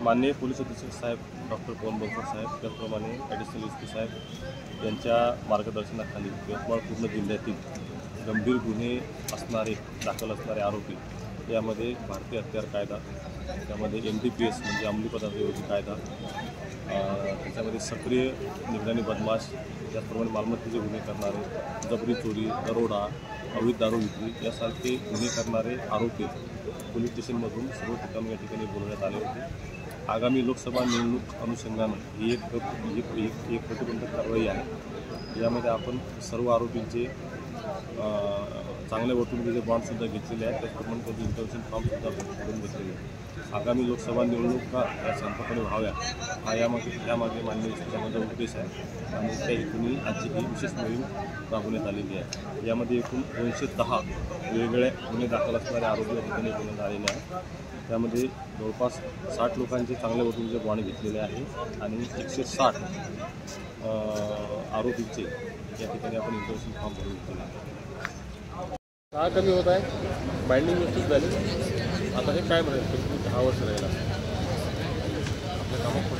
माननीय पोलीस अधीक्षक साहेब डॉक्टर पवन बनसोड साहेब, त्याचप्रमाणे ॲडिशनल एस पी साहेब यांच्या मार्गदर्शनाखाली यवतमाळ पूर्ण जिल्ह्यातील गंभीर गुन्हे असणारे दाखल असणारे आरोपी, यामध्ये भारतीय हत्यार कायदा, त्यामध्ये NDPS म्हणजे अंमली पदार्थ विरोधी कायदा, त्याच्यामध्ये सक्रिय निगराणी बदमाश, त्याचप्रमाणे मालमत्तेचे गुन्हे करणारे, जबरी चोरी, दरोडा, अवैध दारू विक्री यासारखे गुन्हे करणारे आरोपी पोलीस स्टेशनमधून सर्व ठिकाणी या ठिकाणी बोलवण्यात आले होते। आगामी लोकसभा निवडणूक अनुषंगानं ही एक प्रतिबंधक कारवाई आहे। यामध्ये आपण सर्व आरोपींचे चांगल्या वटुंबीचे बॉन्डसुद्धा घेतलेले आहेत, त्याचप्रमाणे त्याचे इंटरव्ह्यूशन फॉर्मसुद्धा करून घेतलेले आहे। आगामी लोकसभा निवडणुका या शांतपणे व्हाव्या हा यामागे माननीय माझा उद्देश आहे आणि त्या हेतूने आजची ही विशेष मोहीम राबवण्यात आलेली आहे। यामध्ये एकूण 210 वेगवेगळ्या गुन्हे दाखल असणारे आरोपी या ठिकाणी घेण्यात आलेले आहेत। त्यामध्ये जवळपास 60 लोकांचे चांगल्या वटुंबीचे बॉन्ड घेतलेले आहे आणि 160 आरोपींचे या ठिकाणी आपण इंटरव्ह्यूशन फॉर्म भरून घेतलेले आहे। का कमी होत आहे? बाइंडिंग नुकतीच झाली, आता हे काय म्हणाल? 10 वर्ष राहिला आपल्या कामात